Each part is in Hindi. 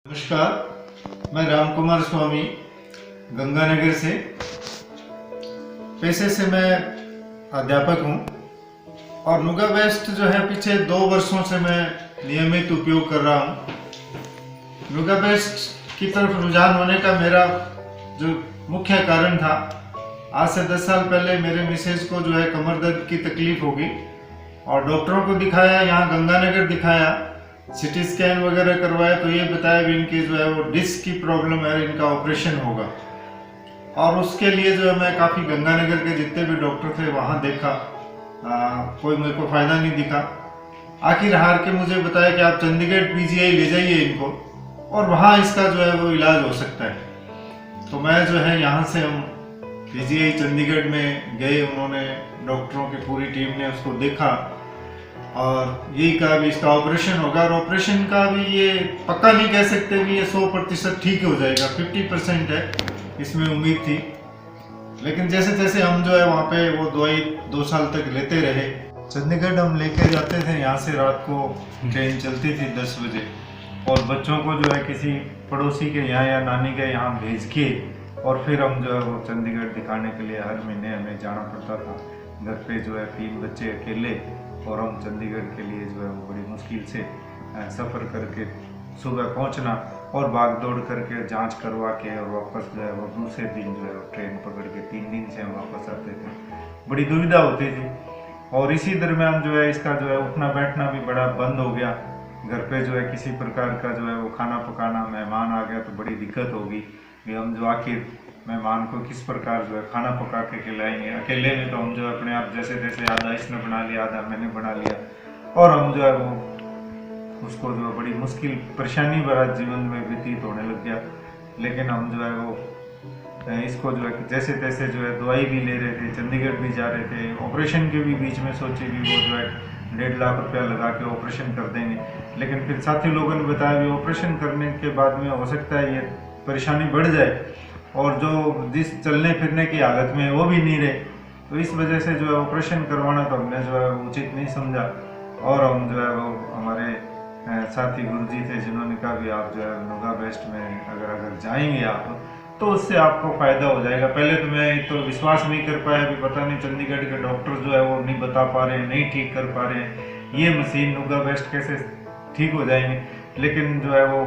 नमस्कार, मैं राम कुमार स्वामी गंगानगर से। पेशे से मैं अध्यापक हूँ और नुगा बेस्ट जो है पिछले 2 वर्षों से मैं नियमित उपयोग कर रहा हूँ। नुगा बेस्ट की तरफ रुझान होने का मेरा जो मुख्य कारण था, आज से 10 साल पहले मेरे मिसेज को जो है कमर दर्द की तकलीफ होगी और डॉक्टरों को दिखाया, यहाँ गंगानगर दिखाया, सिटी स्कैन वगैरह करवाया तो ये बताया भी इनकी जो है वो डिस्क की प्रॉब्लम है, इनका ऑपरेशन होगा। और उसके लिए जो है मैं काफ़ी गंगानगर के जितने भी डॉक्टर थे वहाँ देखा, कोई मेरे को फ़ायदा नहीं दिखा। आखिर हार के मुझे बताया कि आप चंडीगढ़ पीजीआई ले जाइए इनको और वहाँ इसका जो है वो इलाज हो सकता है। तो मैं जो है यहाँ से हम पीजीआई चंडीगढ़ में गए, उन्होंने डॉक्टरों की पूरी टीम ने उसको देखा और यही कहा भी इसका ऑपरेशन होगा। और ऑपरेशन का भी ये पक्का नहीं कह सकते भी ये 100% ठीक हो जाएगा, 50% है, इसमें उम्मीद थी। लेकिन जैसे जैसे हम जो है वहाँ पे वो दवाई 2 साल तक लेते रहे। चंडीगढ़ हम लेके जाते थे, यहाँ से रात को ट्रेन चलती थी 10 बजे और बच्चों को जो है किसी पड़ोसी के यहाँ या नानी के यहाँ भेज के और फिर हम जो है वो चंडीगढ़ दिखाने के लिए हर महीने हमें जाना पड़ता था। घर पे जो है 3 बच्चे अकेले और हम चंडीगढ़ के लिए जो है वो बड़ी मुश्किल से सफ़र करके सुबह पहुंचना और भाग दौड़ करके जांच करवा के और वापस जो है वो दूसरे दिन जो है वो ट्रेन पकड़ के 3 दिन से हम वापस आते थे। बड़ी दुविधा होती थी और इसी दरमियान जो है इसका जो है उठना बैठना भी बड़ा बंद हो गया। घर पे जो है किसी प्रकार का जो है वो खाना पकाना, मेहमान आ गया तो बड़ी दिक्कत होगी कि हम जो आखिर मेहमान को किस प्रकार जो है खाना पका के खिलाएंगे। अकेले में तो हम जो अपने आप जैसे तैसे आधा इसने बना लिया, आधा मैंने बना लिया और हम जो है वो उसको जो है बड़ी मुश्किल परेशानी भरा जीवन में व्यतीत होने लग गया। लेकिन हम जो है वो इसको जो है जैसे तैसे जो है दवाई भी ले रहे थे, चंडीगढ़ भी जा रहे थे। ऑपरेशन के भी बीच में सोचे भी वो जो है 1.5 लाख रुपया लगा के ऑपरेशन कर देंगे, लेकिन फिर साथी लोगों ने बताया भी ऑपरेशन करने के बाद में हो सकता है ये परेशानी बढ़ जाए और जो जिस चलने फिरने की हालत में है वो भी नहीं रहे। तो इस वजह से जो है ऑपरेशन करवाना तो हमने जो है उचित नहीं समझा और हम जो है वो हमारे साथी गुरुजी थे जिन्होंने कहा भी आप जो है नुगा बेस्ट में अगर जाएंगे आप तो उससे आपको फ़ायदा हो जाएगा। पहले तो मैं तो विश्वास नहीं कर पाया भी पता नहीं चंडीगढ़ के डॉक्टर जो है वो नहीं बता पा रहे हैं, नहीं ठीक कर पा रहे हैं, ये मशीन नुगा बेस्ट कैसे ठीक हो जाएंगे। लेकिन जो है वो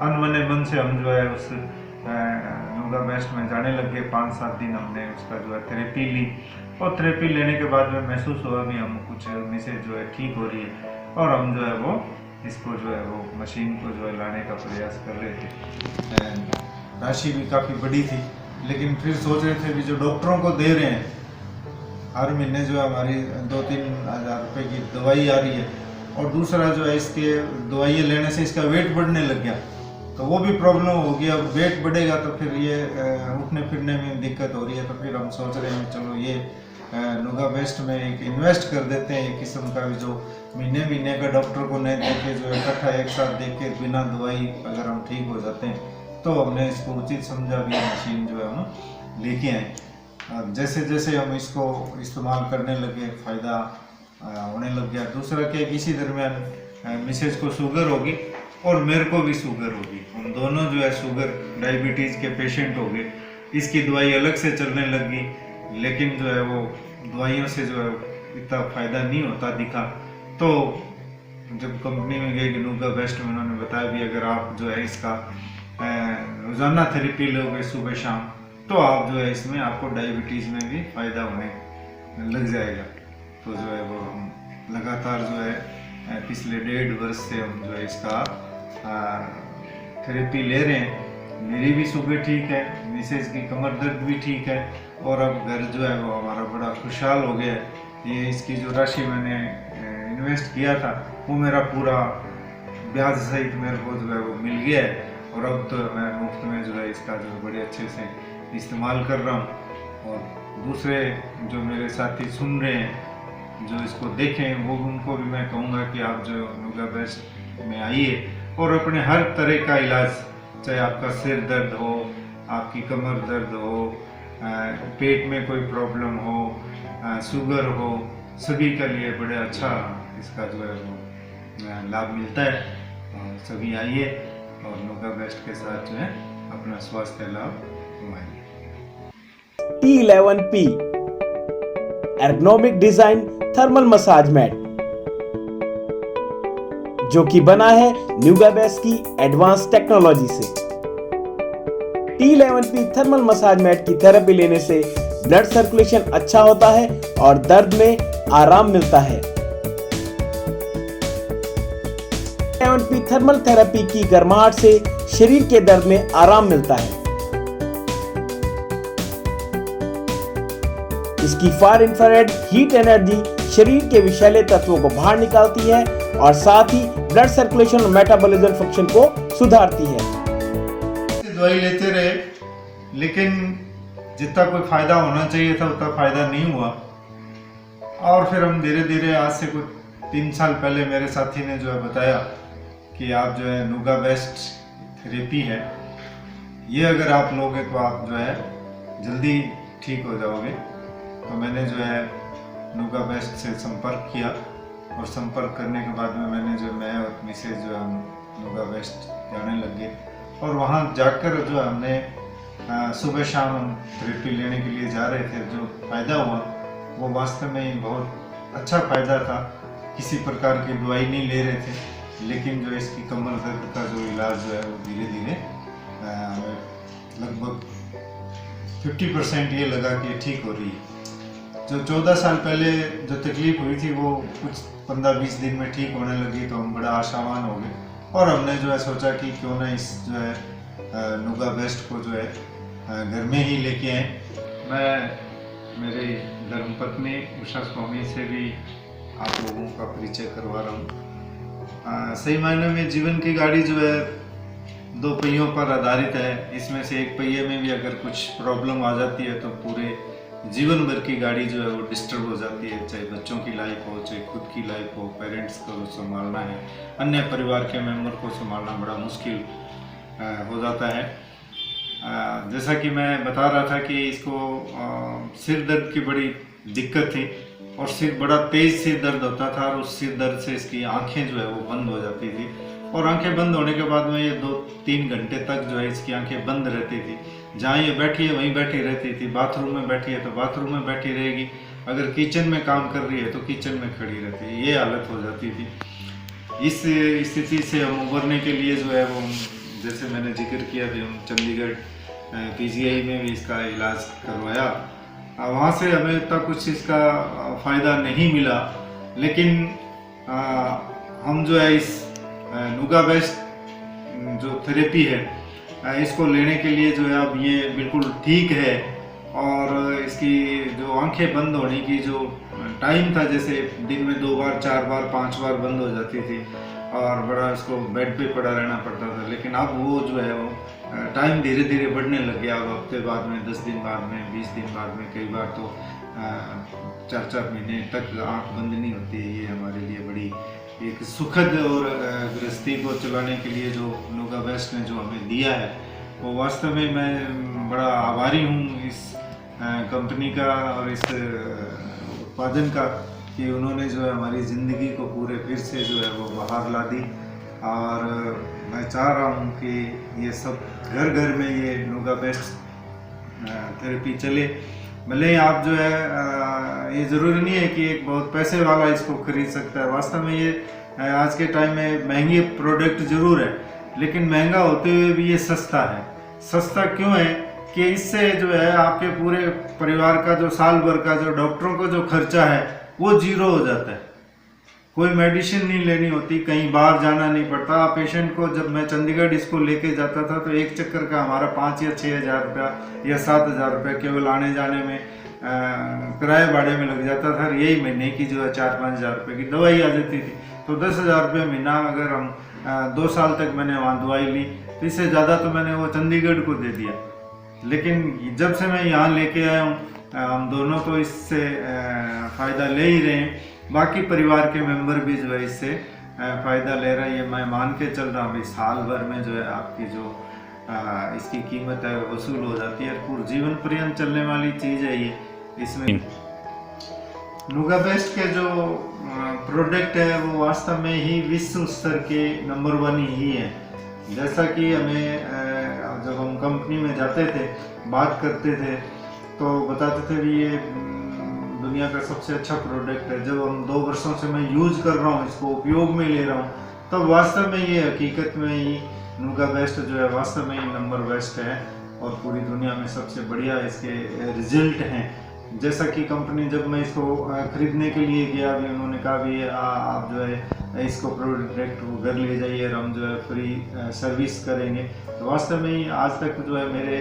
अनमने मन से हम जो है उस नुगा बेस्ट में जाने लग गए। 5-7 दिन हमने उसका जो है थेरेपी ली और थेरेपी लेने के बाद में महसूस हुआ भी हम कुछ मिसेज जो है ठीक हो रही है और हम जो है वो इसको जो है वो मशीन को जो है लाने का प्रयास कर रहे थे। राशि भी काफ़ी बड़ी थी, लेकिन फिर सोच रहे थे भी जो डॉक्टरों को दे रहे हैं हर महीने जो है हमारी 2-3 हज़ार रुपये की दवाई आ रही है और दूसरा जो है इसके दवाइयाँ लेने से इसका वेट बढ़ने लग गया तो वो भी प्रॉब्लम हो गया। वेट बढ़ेगा तो फिर ये उठने फिरने में दिक्कत हो रही है। तो फिर हम सोच रहे हैं चलो ये नुगा बेस्ट में एक इन्वेस्ट कर देते हैं, एक किस्म का भी जो महीने का डॉक्टर को नहीं देके जो इकट्ठा एक साथ देख के बिना दवाई अगर हम ठीक हो जाते हैं तो हमने इसको उचित समझा भी मशीन जो है हम लेके आए। जैसे जैसे हम इसको इस्तेमाल करने लगे फ़ायदा होने लग गया। दूसरा क्या इसी दरमियान मिसेज को शुगर होगी और मेरे को भी शुगर होगी, हम दोनों जो है शुगर डायबिटीज़ के पेशेंट हो गए। इसकी दवाई अलग से चलने लगी, लेकिन जो है वो दवाइयों से जो है इतना फ़ायदा नहीं होता दिखा। तो जब कंपनी में गए नुगा बेस्ट में उन्होंने बताया भी अगर आप जो है इसका रोज़ाना थेरेपी लोगे सुबह शाम तो आप जो है इसमें आपको डायबिटीज़ में भी फ़ायदा होने लग जाएगा। तो जो है वो हम लगातार जो है पिछले 1.5 वर्ष से हम जो है इसका थेरेपी ले रहे हैं। मेरी भी शुगर ठीक है, मिसेज की कमर दर्द भी ठीक है और अब घर जो है वो हमारा बड़ा खुशहाल हो गया है। ये इसकी जो राशि मैंने इन्वेस्ट किया था वो मेरा पूरा ब्याज सहित मेरे को जो है वो मिल गया है और अब तो मैं मुफ्त में जो है इसका जो बड़े अच्छे से इस्तेमाल कर रहा हूँ। और दूसरे जो मेरे साथी सुन रहे हैं जो इसको देखें वो उनको भी मैं कहूँगा कि आप जो नुगा बेस्ट में आइए और अपने हर तरह का इलाज, चाहे आपका सिर दर्द हो, आपकी कमर दर्द हो, पेट में कोई प्रॉब्लम हो, शुगर हो, सभी के लिए बड़े अच्छा इसका जो है वो लाभ मिलता है। सभी आइए और नुगा बेस्ट के साथ जो है अपना स्वास्थ्य लाभ कमाएंगे। T11P ergonomic design thermal massage mat, जो कि बना है न्यूगाबेस्ट की एडवांस टेक्नोलॉजी से। T11P थर्मल मसाज मैट की थेरेपी लेने से ब्लड सर्कुलेशन अच्छा होता है और दर्द में आराम मिलता है। T11P थर्मल थेरेपी की गर्माहट से शरीर के दर्द में आराम मिलता है। इसकी फार इंफ्रारेड हीट एनर्जी शरीर के विषैले तत्वों को बाहर निकालती है और साथ ही ब्लड सर्कुलेशन और मेटाबॉलिज्म फंक्शन को सुधारती है। दवाई लेते रहे लेकिन जितना कोई फायदा होना चाहिए था उतना फायदा नहीं हुआ, और फिर हम धीरे धीरे आज से कुछ 3 साल पहले मेरे साथी ने जो है बताया कि आप जो है नुगा बेस्ट थेरेपी है, ये अगर आप लोगे तो आप जो है जल्दी ठीक हो जाओगे। तो मैंने जो है नुगा बेस्ट से संपर्क किया और संपर्क करने के बाद में मैं और मिसेज जो हम नुगा बेस्ट जाने लग गए, और वहाँ जाकर जो हमने सुबह शाम हम थेरेपी लेने के लिए जा रहे थे। जो फ़ायदा हुआ वो वास्तव में बहुत अच्छा फ़ायदा था। किसी प्रकार की दवाई नहीं ले रहे थे, लेकिन जो इसकी कमर दर्द का जो इलाज जो है वो धीरे धीरे लगभग 50% ये लगा कि ठीक हो रही है। जो 14 साल पहले जो तकलीफ हुई थी वो कुछ 15-20 दिन में ठीक होने लगी, तो हम बड़ा आशावान हो गए और हमने जो है सोचा कि क्यों ना इस जो है नुगा बेस्ट को जो है घर में ही लेके आए। मैं मेरी धर्मपत्नी उषा स्वामी से भी आप लोगों का परिचय करवा रहा हूँ। सही मायने में जीवन की गाड़ी जो है 2 पहियों पर आधारित है। इसमें से एक पहिए में भी अगर कुछ प्रॉब्लम आ जाती है तो पूरे जीवन भर की गाड़ी जो है वो डिस्टर्ब हो जाती है। चाहे बच्चों की लाइफ हो, चाहे खुद की लाइफ हो, पेरेंट्स को संभालना है, अन्य परिवार के मेंबर को संभालना बड़ा मुश्किल हो जाता है। जैसा कि मैं बता रहा था कि इसको सिर दर्द की बड़ी दिक्कत थी और सिर बड़ा तेज से दर्द होता था, और उस सिर दर्द से इसकी आंखें जो है वो बंद हो जाती थी, और आंखें बंद होने के बाद में ये 2-3 घंटे तक जो है इसकी आंखें बंद रहती थी। जहाँ ये बैठी है वहीं बैठी रहती थी, बाथरूम में बैठी है तो बाथरूम में बैठी रहेगी, अगर किचन में काम कर रही है तो किचन में खड़ी रहती है, ये हालत हो जाती थी। इस स्थिति से हम उभरने के लिए जो है वो, जैसे मैंने जिक्र किया कि हम चंडीगढ़ PGI में भी इसका इलाज करवाया। वहाँ से हमें इतना कुछ इसका फ़ायदा नहीं मिला, लेकिन हम जो है इस नुगा बेस्ट जो थेरेपी है इसको लेने के लिए जो है अब ये बिल्कुल ठीक है, और इसकी जो आंखें बंद होने की जो टाइम था, जैसे दिन में 2 बार 4 बार 5 बार बंद हो जाती थी और बड़ा इसको बेड पे पड़ा रहना पड़ता था, लेकिन अब वो जो है वो टाइम धीरे धीरे बढ़ने लग गया। अब हफ्ते बाद में, 10 दिन बाद में, 20 दिन बाद में, कई बार तो 4-4 महीने तक आंख बंद नहीं होती है। ये हमारे लिए बड़ी एक सुखद और गृहस्थी को चलाने के लिए जो नुगा बेस्ट ने जो हमें दिया है, वो वास्तव में मैं बड़ा आभारी हूँ इस कंपनी का और इस उत्पादन का, कि उन्होंने जो है हमारी ज़िंदगी को पूरे फिर से जो है वो बाहर ला दी। और मैं चाह रहा हूँ कि ये सब घर घर में ये नुगा बेस्ट थेरेपी चले। भले ही आप जो है ये ज़रूरी नहीं है कि एक बहुत पैसे वाला इसको खरीद सकता है। वास्तव में ये आज के टाइम में महंगी प्रोडक्ट ज़रूर है, लेकिन महंगा होते हुए भी ये सस्ता है। सस्ता क्यों है कि इससे जो है आपके पूरे परिवार का जो साल भर का जो डॉक्टरों का जो खर्चा है वो जीरो हो जाता है। कोई मेडिसिन नहीं लेनी होती, कहीं बाहर जाना नहीं पड़ता। पेशेंट को जब मैं चंडीगढ़ इसको लेके जाता था तो एक चक्कर का हमारा 5 या 6 हज़ार रुपया या 7 हज़ार रुपया केवल आने जाने में किराए भाड़े में लग जाता था। यही महीने की जो है 4-5 हज़ार रुपये की दवाई आ जाती थी। तो 10 हज़ार रुपये महीना अगर हम 2 साल तक मैंने वहाँ दवाई ली, तो इससे ज़्यादा तो मैंने वो चंडीगढ़ को दे दिया। लेकिन जब से मैं यहाँ लेके आया हूँ, हम दोनों तो इससे फ़ायदा ले ही रहे हैं, बाकी परिवार के मेंबर भी जो है इससे फ़ायदा ले रहा है। ये मैं मान के चल रहा हूँ साल भर में जो है आपकी जो इसकी कीमत है वसूल हो जाती है। पूरे जीवन पर्यंत चलने वाली चीज़ है ये। इसमें नुगा बेस्ट के जो प्रोडक्ट है वो वास्तव में ही विश्व स्तर के नंबर 1 ही है। जैसा कि हमें जब हम कंपनी में जाते थे, बात करते थे, तो बताते थे भी ये दुनिया का सबसे अच्छा प्रोडक्ट है। जब हम 2 वर्षों से मैं यूज कर रहा हूँ, इसको उपयोग में ले रहा हूँ, तब वास्तव में ये हकीकत में ही नुगा बेस्ट जो है वास्तव में ही नंबर बेस्ट है और पूरी दुनिया में सबसे बढ़िया इसके रिजल्ट हैं। जैसा कि कंपनी, जब मैं इसको खरीदने के लिए गया भी, उन्होंने कहा भी आप जो है इसको प्रोडक्ट को घर ले जाइए और हम जो है फ्री सर्विस करेंगे। तो वास्तव में ही आज तक जो है मेरे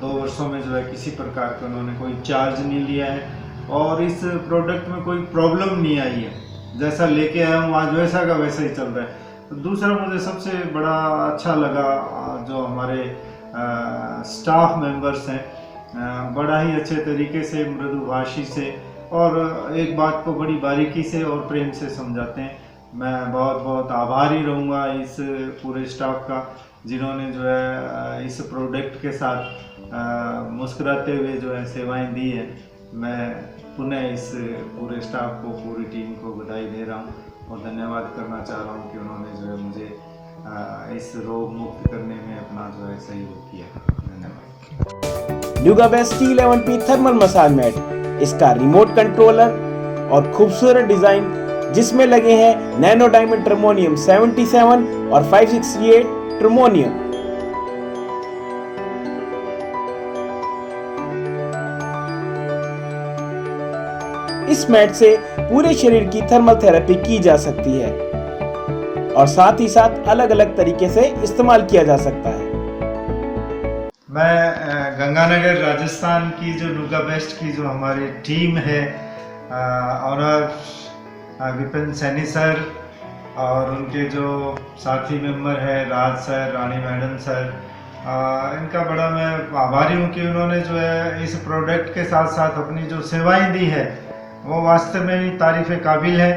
2 वर्षों में जो है किसी प्रकार का उन्होंने कोई चार्ज नहीं लिया है और इस प्रोडक्ट में कोई प्रॉब्लम नहीं आई है। जैसा लेके आया हूँ आज वैसा का वैसा ही चल रहा है। तो दूसरा मुझे सबसे बड़ा अच्छा लगा जो हमारे स्टाफ मेंबर्स हैं, बड़ा ही अच्छे तरीके से, मृदुभाषी से और एक बात को बड़ी बारीकी से और प्रेम से समझाते हैं। मैं बहुत बहुत आभारी रहूँगा इस पूरे स्टाफ का, जिन्होंने जो है इस प्रोडक्ट के साथ मुस्कुराते हुए जो है सेवाएं दी है। मैं पुनः इस पूरे स्टाफ को, पूरी टीम को बधाई दे रहा हूँ और धन्यवाद करना चाह रहा हूँ कि उन्होंने जो है मुझे इस रोग मुक्त करने में अपना जो है सहयोग किया। धन्यवाद। Nuga Best T11P thermal massage mat, इसका रिमोट कंट्रोलर और खूबसूरत डिजाइन जिसमें लगे हैं नैनो डायमंड ट्रिमोनियम 77 और 568 ट्रिमोनियम। इस मैट से पूरे शरीर की थर्मल थेरेपी की जा सकती है और साथ ही साथ अलग अलग तरीके से इस्तेमाल किया जा सकता है। मैं गंगानगर राजस्थान की जो नुगा बेस्ट की जो हमारी टीम है, ऑनर विपिन सैनी सर और उनके जो साथी मेंबर है राज सर, रानी मैडम सर, इनका बड़ा मैं आभारी हूँ कि उन्होंने जो है इस प्रोडक्ट के साथ साथ अपनी जो सेवाएं दी है वो वास्तव में ही तारीफ़ काबिल है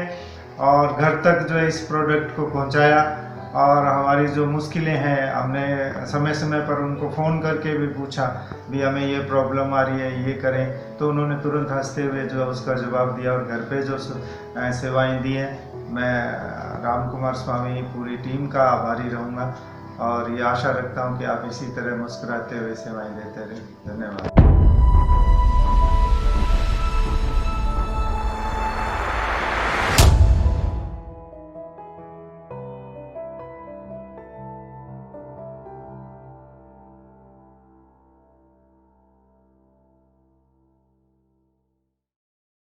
और घर तक जो है इस प्रोडक्ट को पहुँचाया। और हमारी जो मुश्किलें हैं, हमने समय समय पर उनको फ़ोन करके भी पूछा भी हमें ये प्रॉब्लम आ रही है, ये करें, तो उन्होंने तुरंत हंसते हुए जो है उसका जवाब दिया और घर पे जो सेवाएं दी हैं। मैं राम कुमार स्वामी पूरी टीम का आभारी रहूँगा और ये आशा रखता हूँ कि आप इसी तरह मुस्कुराते हुए सेवाएं देते रहें। धन्यवाद।